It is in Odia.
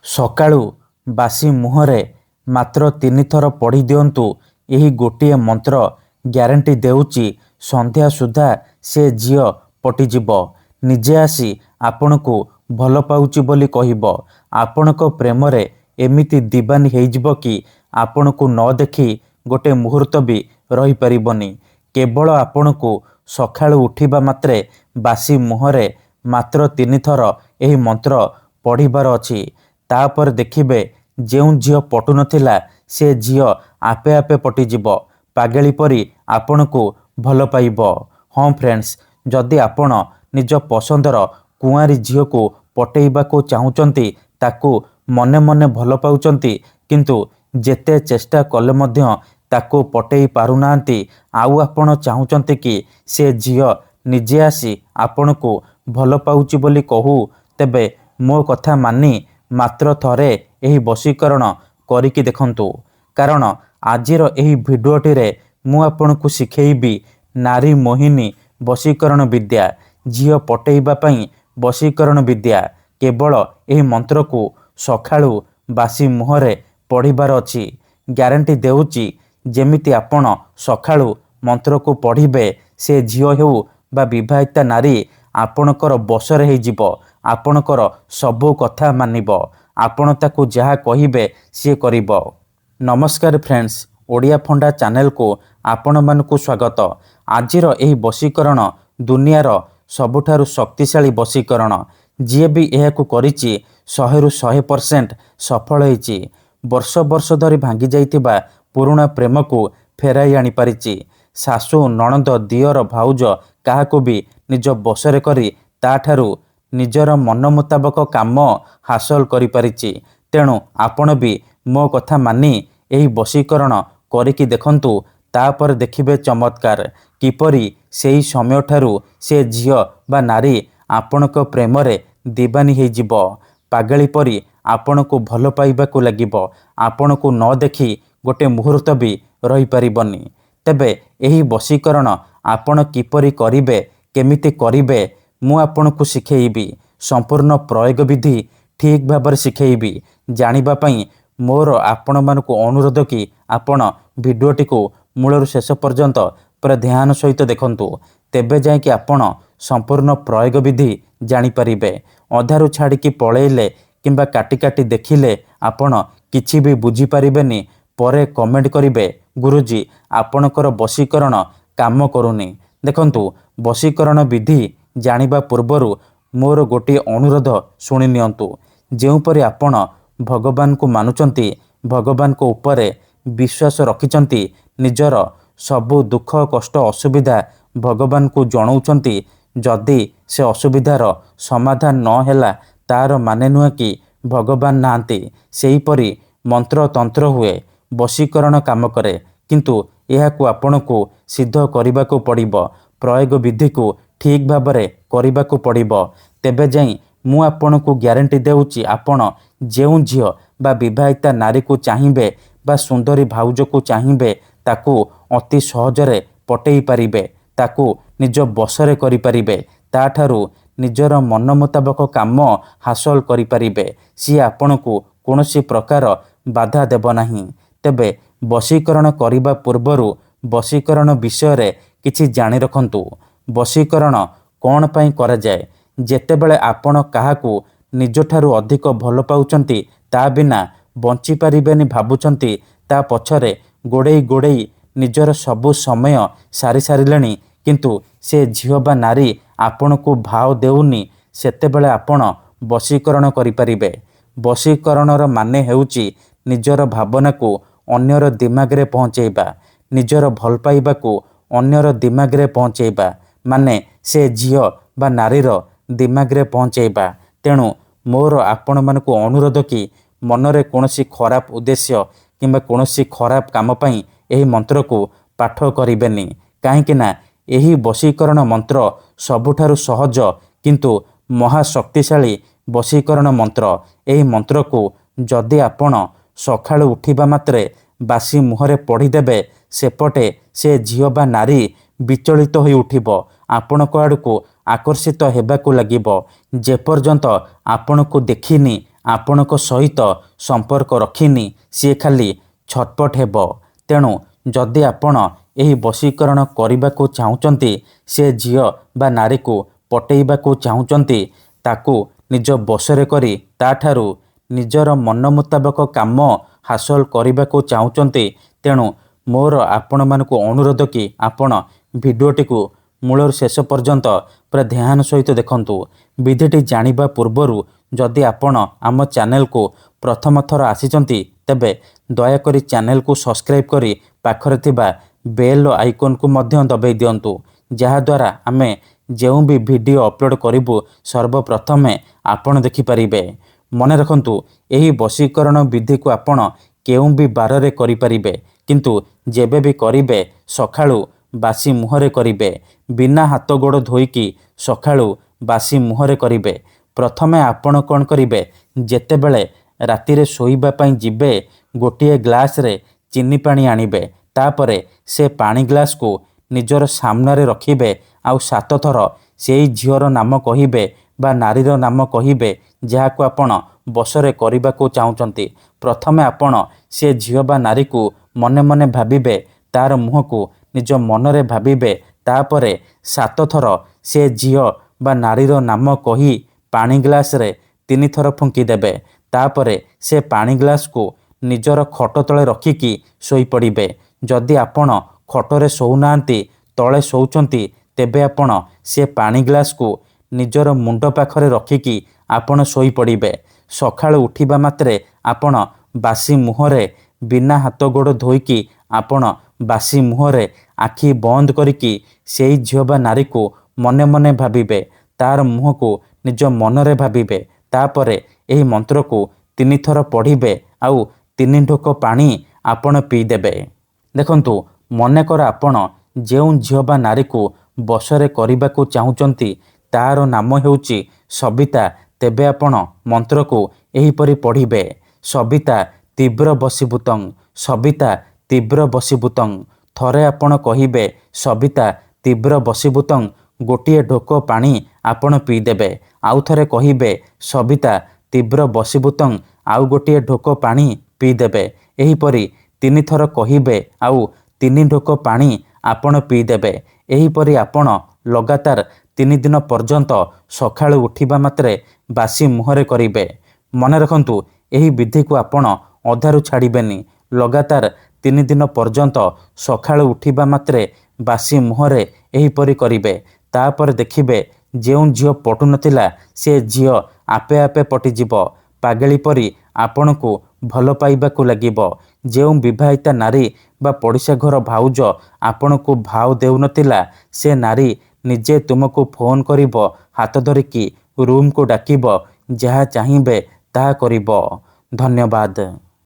ସକାଳୁ ବାସି ମୁହଁରେ ମାତ୍ର 3 ଥର ପଢ଼ି ଦିଅନ୍ତୁ ଏହି ଗୋଟିଏ ମନ୍ତ୍ର। ଗ୍ୟାରେଣ୍ଟି ଦେଉଛି ସନ୍ଧ୍ୟା ସୁଦ୍ଧା ସେ ଝିଅ ପଟିଯିବ। ନିଜେ ଆସି ଆପଣଙ୍କୁ ଭଲ ପାଉଛି ବୋଲି କହିବ। ଆପଣଙ୍କ ପ୍ରେମରେ ଏମିତି ଦିବାନୀ ହେଇଯିବ କି ଆପଣଙ୍କୁ ନ ଦେଖି ଗୋଟେ ମୁହୂର୍ତ୍ତ ବି ରହିପାରିବନି। କେବଳ ଆପଣଙ୍କୁ ସକାଳୁ ଉଠିବା ମାତ୍ରେ ବାସି ମୁହଁରେ ମାତ୍ର 3 ଥର ଏହି ମନ୍ତ୍ର ପଢ଼ିବାର ଅଛି। ତାପରେ ଦେଖିବେ ଯେଉଁ ଝିଅ ପଟୁନଥିଲା ସେ ଝିଅ ଆପେ ଆପେ ପଟିଯିବ। ପାଗେଳି ପରି ଆପଣଙ୍କୁ ଭଲ ପାଇବ। ହଁ ଫ୍ରେଣ୍ଡସ୍, ଯଦି ଆପଣ ନିଜ ପସନ୍ଦର କୁଆଁରୀ ଝିଅକୁ ପଟେଇବାକୁ ଚାହୁଁଛନ୍ତି, ତାକୁ ମନେ ମନେ ଭଲ ପାଉଛନ୍ତି, କିନ୍ତୁ ଯେତେ ଚେଷ୍ଟା କଲେ ମଧ୍ୟ ତାକୁ ପଟେଇ ପାରୁନାହାନ୍ତି, ଆଉ ଆପଣ ଚାହୁଁଛନ୍ତି କି ସେ ଝିଅ ନିଜେ ଆସି ଆପଣଙ୍କୁ ଭଲ ପାଉଛି ବୋଲି କହୁ, ତେବେ ମୋ କଥା ମାନି ମାତ୍ର ଥରେ ଏହି ବଶୀକରଣ କରିକି ଦେଖନ୍ତୁ। କାରଣ ଆଜିର ଏହି ଭିଡ଼ିଓଟିରେ ମୁଁ ଆପଣଙ୍କୁ ଶିଖେଇବି ନାରୀ ମୋହିନୀ ବଶୀକରଣ ବିଦ୍ୟା, ଝିଅ ପଟେଇବା ପାଇଁ ବଶୀକରଣ ବିଦ୍ୟା। କେବଳ ଏହି ମନ୍ତ୍ରକୁ ସକାଳୁ ବାସି ମୁହଁରେ ପଢ଼ିବାର ଅଛି। ଗ୍ୟାରେଣ୍ଟି ଦେଉଛି ଯେମିତି ଆପଣ ସକାଳୁ ମନ୍ତ୍ରକୁ ପଢ଼ିବେ, ସେ ଝିଅ ହେଉ ବା ବିବାହିତା ନାରୀ ଆପଣଙ୍କର ବଶରେ ହେଇଯିବ। ଆପଣଙ୍କର ସବୁ କଥା ମାନିବ। ଆପଣ ତାକୁ ଯାହା କହିବେ ସିଏ କରିବ। ନମସ୍କାର ଫ୍ରେଣ୍ଡସ୍, ଓଡ଼ିଆ ଫଣ୍ଡା ଚ୍ୟାନେଲକୁ ଆପଣମାନଙ୍କୁ ସ୍ୱାଗତ। ଆଜିର ଏହି ବଶୀକରଣ ଦୁନିଆର ସବୁଠାରୁ ଶକ୍ତିଶାଳୀ ବଶୀକରଣ। ଯିଏ ବି ଏହାକୁ କରିଛି 100ରୁ 100% ସଫଳ ହେଇଛି। ବର୍ଷ ବର୍ଷ ଧରି ଭାଙ୍ଗି ଯାଇଥିବା ପୁରୁଣା ପ୍ରେମକୁ ଫେରାଇ ଆଣିପାରିଛି। ଶାଶୁ, ନଣନ୍ଦ, ଦିଅର, ଭାଉଜ କାହାକୁ ବି ନିଜ ବଶରେ କରି ତାଠାରୁ ନିଜର ମନ ମୁତାବକ କାମ ହାସଲ କରିପାରିଛି। ତେଣୁ ଆପଣ ବି ମୋ କଥା ମାନି ଏହି ବଶୀକରଣ କରିକି ଦେଖନ୍ତୁ। ତାପରେ ଦେଖିବେ ଚମତ୍କାର। କିପରି ସେହି ସମୟଠାରୁ ସେ ଝିଅ ବା ନାରୀ ଆପଣଙ୍କ ପ୍ରେମରେ ଦିବାନୀ ହେଇଯିବ। ପାଗଳି ପରି ଆପଣଙ୍କୁ ଭଲ ପାଇବାକୁ ଲାଗିବ। ଆପଣଙ୍କୁ ନ ଦେଖି ଗୋଟେ ମୁହୂର୍ତ୍ତ ବି ରହିପାରିବନି। ତେବେ ଏହି ବଶୀକରଣ ଆପଣ କିପରି କରିବେ, କେମିତି କରିବେ, ମୁଁ ଆପଣଙ୍କୁ ଶିଖେଇବି। ସମ୍ପୂର୍ଣ୍ଣ ପ୍ରୟୋଗ ବିଧି ଠିକ୍ ଭାବରେ ଶିଖେଇବି। ଜାଣିବା ପାଇଁ ମୋର ଆପଣମାନଙ୍କୁ ଅନୁରୋଧ କି ଆପଣ ଭିଡ଼ିଓଟିକୁ ମୂଳରୁ ଶେଷ ପର୍ଯ୍ୟନ୍ତ ପୁରା ଧ୍ୟାନ ସହିତ ଦେଖନ୍ତୁ। ତେବେ ଯାଇକି ଆପଣ ସମ୍ପୂର୍ଣ୍ଣ ପ୍ରୟୋଗ ବିଧି ଜାଣିପାରିବେ। ଅଧାରୁ ଛାଡ଼ିକି ପଳେଇଲେ କିମ୍ବା କାଟି କାଟି ଦେଖିଲେ ଆପଣ କିଛି ବି ବୁଝିପାରିବେନି। ପରେ କମେଣ୍ଟ କରିବେ, ଗୁରୁଜୀ ଆପଣଙ୍କର ବଶୀକରଣ କାମ କରୁନି। ଦେଖନ୍ତୁ, ବଶୀକରଣ ବିଧି ଜାଣିବା ପୂର୍ବରୁ ମୋର ଗୋଟିଏ ଅନୁରୋଧ ଶୁଣି ନିଅନ୍ତୁ। ଯେଉଁପରି ଆପଣ ଭଗବାନଙ୍କୁ ମାନୁଛନ୍ତି, ଭଗବାନଙ୍କ ଉପରେ ବିଶ୍ୱାସ ରଖିଛନ୍ତି, ନିଜର ସବୁ ଦୁଃଖ କଷ୍ଟ ଅସୁବିଧା ଭଗବାନଙ୍କୁ ଜଣାଉଛନ୍ତି, ଯଦି ସେ ଅସୁବିଧାର ସମାଧାନ ନ ହେଲା ତାର ମାନେ ନୁହେଁ କି ଭଗବାନ ନାହାନ୍ତି। ସେହିପରି ମନ୍ତ୍ର ତନ୍ତ୍ର ହୁଏ, ବଶୀକରଣ କାମ କରେ, କିନ୍ତୁ ଏହାକୁ ଆପଣଙ୍କୁ ସିଦ୍ଧ କରିବାକୁ ପଡ଼ିବ। ପ୍ରୟୋଗ ବିଧିକୁ ଠିକ୍ ଭାବରେ କରିବାକୁ ପଡ଼ିବ। ତେବେ ଯାଇ ମୁଁ ଆପଣଙ୍କୁ ଗ୍ୟାରେଣ୍ଟି ଦେଉଛି ଆପଣ ଯେଉଁ ଝିଅ ବା ବିବାହିତା ନାରୀକୁ ଚାହିଁବେ ବା ସୁନ୍ଦରୀ ଭାଉଜକୁ ଚାହିଁବେ, ତାକୁ ଅତି ସହଜରେ ପଟେଇ ପାରିବେ, ତାକୁ ନିଜ ବଶରେ କରିପାରିବେ, ତାଠାରୁ ନିଜର ମନ ମୁତାବକ କାମ ହାସଲ କରିପାରିବେ। ସିଏ ଆପଣଙ୍କୁ କୌଣସି ପ୍ରକାର ବାଧା ଦେବ ନାହିଁ। ତେବେ ବଶୀକରଣ କରିବା ପୂର୍ବରୁ ବଶୀକରଣ ବିଷୟରେ କିଛି ଜାଣି ରଖନ୍ତୁ। ବଶୀକରଣ କ'ଣ ପାଇଁ କରାଯାଏ? ଯେତେବେଳେ ଆପଣ କାହାକୁ ନିଜଠାରୁ ଅଧିକ ଭଲ ପାଉଛନ୍ତି, ତା ବିନା ବଞ୍ଚିପାରିବେନି ଭାବୁଛନ୍ତି, ତା ପଛରେ ଗୋଡ଼େଇ ଗୋଡ଼େଇ ନିଜର ସବୁ ସମୟ ସାରି ସାରିଲେଣି, କିନ୍ତୁ ସେ ଝିଅ ବା ନାରୀ ଆପଣଙ୍କୁ ଭାव ଦେଉନି, ସେତେବେଳେ ଆପଣ ବଶୀକରଣ କରିପାରିବେ। ବଶୀକରଣର ମାନେ ହେଉଛି ନିଜର ଭାବନାକୁ ଅନ୍ୟର ଦିମାଗରେ ପହଞ୍ଚାଇବା, ନିଜର ଭଲ ପାଇବାକୁ ଅନ୍ୟର ଦିମାଗରେ ପହଞ୍ଚାଇବା, ମାନେ ସେ ଝିଅ ବା ନାରୀର ଦିମାଗରେ ପହଞ୍ଚାଇବା। ତେଣୁ ମୋର ଆପଣମାନଙ୍କୁ ଅନୁରୋଧ କି ମନରେ କୌଣସି ଖରାପ ଉଦ୍ଦେଶ୍ୟ କିମ୍ବା କୌଣସି ଖରାପ କାମ ପାଇଁ ଏହି ମନ୍ତ୍ରକୁ ପାଠ କରିବେନି। କାହିଁକି ନା ଏହି ବଶୀକରଣ ମନ୍ତ୍ର ସବୁଠାରୁ ସହଜ କିନ୍ତୁ ମହାଶକ୍ତିଶାଳୀ ବଶୀକରଣ ମନ୍ତ୍ର। ଏହି ମନ୍ତ୍ରକୁ ଯଦି ଆପଣ ସକାଳୁ ଉଠିବା ମାତ୍ରେ ବାସି ମୁହଁରେ ପଢ଼ିଦେବେ, ସେପଟେ ସେ ଝିଅ ବା ନାରୀ ବିଚଳିତ ହୋଇ ଉଠିବ, ଆପଣଙ୍କ ଆଡ଼କୁ ଆକର୍ଷିତ ହେବାକୁ ଲାଗିବ। ଯେପର୍ଯ୍ୟନ୍ତ ଆପଣଙ୍କୁ ଦେଖିନି ଆପଣଙ୍କ ସହିତ ସମ୍ପର୍କ ରଖିନି ସିଏ ଖାଲି ଛଟପଟ ହେବ। ତେଣୁ ଯଦି ଆପଣ ଏହି ବଶୀକରଣ କରିବାକୁ ଚାହୁଁଛନ୍ତି, ସେ ଝିଅ ବା ନାରୀକୁ ପଟେଇବାକୁ ଚାହୁଁଛନ୍ତି, ତାକୁ ନିଜ ବଶରେ କରି ତାଠାରୁ ନିଜର ମନ ମୁତାବକ କାମ ହାସଲ କରିବାକୁ ଚାହୁଁଛନ୍ତି, ତେଣୁ ମୋର ଆପଣମାନଙ୍କୁ ଅନୁରୋଧ କି ଆପଣ ଭିଡ଼ିଓଟିକୁ ମୂଳରୁ ଶେଷ ପର୍ଯ୍ୟନ୍ତ ପୁରା ଧ୍ୟାନ ସହିତ ଦେଖନ୍ତୁ। ବିଧିଟି ଜାଣିବା ପୂର୍ବରୁ ଯଦି ଆପଣ ଆମ ଚ୍ୟାନେଲକୁ ପ୍ରଥମ ଥର ଆସିଛନ୍ତି, ତେବେ ଦୟାକରି ଚ୍ୟାନେଲକୁ ସବସ୍କ୍ରାଇବ୍ କରି ପାଖରେ ଥିବା ବେଲ୍ ଆଇକନ୍କୁ ମଧ୍ୟ ଦବାଇ ଦିଅନ୍ତୁ, ଯାହାଦ୍ୱାରା ଆମେ ଯେଉଁ ବି ଭିଡ଼ିଓ ଅପଲୋଡ଼ କରିବୁ ସର୍ବପ୍ରଥମେ ଆପଣ ଦେଖିପାରିବେ। ମନେ ରଖନ୍ତୁ, ଏହି ବଶୀକରଣ ବିଧିକୁ ଆପଣ କେଉଁ ବି ବାରରେ କରିପାରିବେ, କିନ୍ତୁ ଯେବେ ବି କରିବେ ସକାଳୁ ବାସି ମୁହଁରେ କରିବେ। ବିନା ହାତ ଗୋଡ଼ ଧୋଇକି ସକାଳୁ ବାସି ମୁହଁରେ କରିବେ। ପ୍ରଥମେ ଆପଣ କ'ଣ କରିବେ, ଯେତେବେଳେ ରାତିରେ ଶୋଇବା ପାଇଁ ଯିବେ, ଗୋଟିଏ ଗ୍ଲାସରେ ଚିନି ପାଣି ଆଣିବେ। ତାପରେ ସେ ପାଣି ଗ୍ଲାସକୁ ନିଜର ସାମ୍ନାରେ ରଖିବେ ଆଉ 7 ଥର ସେଇ ଝିଅର ନାମ କହିବେ ବା ନାରୀର ନାମ କହିବେ ଯାହାକୁ ଆପଣ ବଶରେ କରିବାକୁ ଚାହୁଁଛନ୍ତି। ପ୍ରଥମେ ଆପଣ ସେ ଝିଅ ବା ନାରୀକୁ ମନେ ମନେ ଭାବିବେ, ତାର ମୁହଁକୁ ନିଜ ମନରେ ଭାବିବେ। ତାପରେ 7 ଥର ସେ ଝିଅ ବା ନାରୀର ନାମ କହି ପାଣି ଗ୍ଲାସରେ 3 ଥର ଫୁଙ୍କିଦେବେ। ତାପରେ ସେ ପାଣି ଗ୍ଲାସକୁ ନିଜର ଖଟ ତଳେ ରଖିକି ଶୋଇପଡ଼ିବେ। ଯଦି ଆପଣ ଖଟରେ ଶୋଉନାହାନ୍ତି, ତଳେ ଶୋଉଛନ୍ତି, ତେବେ ଆପଣ ସେ ପାଣି ଗ୍ଲାସକୁ ନିଜର ମୁଣ୍ଡ ପାଖରେ ରଖିକି ଆପଣ ଶୋଇପଡ଼ିବେ। ସକାଳୁ ଉଠିବା ମାତ୍ରେ ଆପଣ ବାସି ମୁହଁରେ ବିନା ହାତ ଗୋଡ଼ ଧୋଇକି ଆପଣ ବାସି ମୁହଁରେ ଆଖି ବନ୍ଦ କରିକି ସେଇ ଝିଅ ବା ନାରୀକୁ ମନେ ମନେ ଭାବିବେ, ତାର ମୁହଁକୁ ନିଜ ମନରେ ଭାବିବେ। ତାପରେ ଏହି ମନ୍ତ୍ରକୁ 3 ଥର ପଢ଼ିବେ ଆଉ 3 ଢୋକ ପାଣି ଆପଣ ପିଇଦେବେ। ଦେଖନ୍ତୁ, ମନେକର ଆପଣ ଯେଉଁ ଝିଅ ବା ନାରୀକୁ ବଶରେ କରିବାକୁ ଚାହୁଁଛନ୍ତି ତାର ନାମ ହେଉଛି ସବିତା, ତେବେ ଆପଣ ମନ୍ତ୍ରକୁ ଏହିପରି ପଢ଼ିବେ, ସବିତା ତୀବ୍ର ବଶୀଭୂତଂ, ସବିତା ତୀବ୍ର ବଶୀଭୂତଂ। ଥରେ ଆପଣ କହିବେ ସବିତା ତୀବ୍ର ବଶୀଭୂତଂ, ଗୋଟିଏ ଢୋକ ପାଣି ଆପଣ ପିଇଦେବେ। ଆଉ ଥରେ କହିବେ ସବିତା ତୀବ୍ର ବଶୀଭୂତଂ, ଆଉ ଗୋଟିଏ ଢୋକ ପାଣି ପିଇଦେବେ। ଏହିପରି 3 ଥର କହିବେ ଆଉ 3 ଢୋକ ପାଣି ଆପଣ ପିଇଦେବେ। ଏହିପରି ଆପଣ ଲଗାତାର 3 ଦିନ ପର୍ଯ୍ୟନ୍ତ ସକାଳୁ ଉଠିବା ମାତ୍ରେ ବାସି ମୁହଁରେ କରିବେ। ମନେ ରଖନ୍ତୁ, ଏହି ବିଧିକୁ ଆପଣ ଅଧାରୁ ଛାଡ଼ିବେନି। ଲଗାତାର 3 ଦିନ ପର୍ଯ୍ୟନ୍ତ ସକାଳୁ ଉଠିବା ମାତ୍ରେ ବାସି ମୁହଁରେ ଏହିପରି କରିବେ। ତାପରେ ଦେଖିବେ ଯେଉଁ ଝିଅ ପଟୁନଥିଲା ସେ ଝିଅ ଆପେ ଆପେ ପଟିଯିବ। ପାଗଳି ପରି ଆପଣଙ୍କୁ ଭଲ ପାଇବାକୁ ଲାଗିବ। ଯେଉଁ ବିବାହିତା ନାରୀ ବା ପଡ଼ିଶା ଘର ଭାଉଜ ଆପଣଙ୍କୁ ଭାଉ ଦେଉନଥିଲା, ସେ ନାରୀ ନିଜେ ତୁମକୁ ଫୋନ୍ କରିବ, ହାତ ଧରିକି ରୁମ୍କୁ ଡାକିବ, ଯାହା ଚାହିଁବେ ତାହା କରିବ। ଧନ୍ୟବାଦ।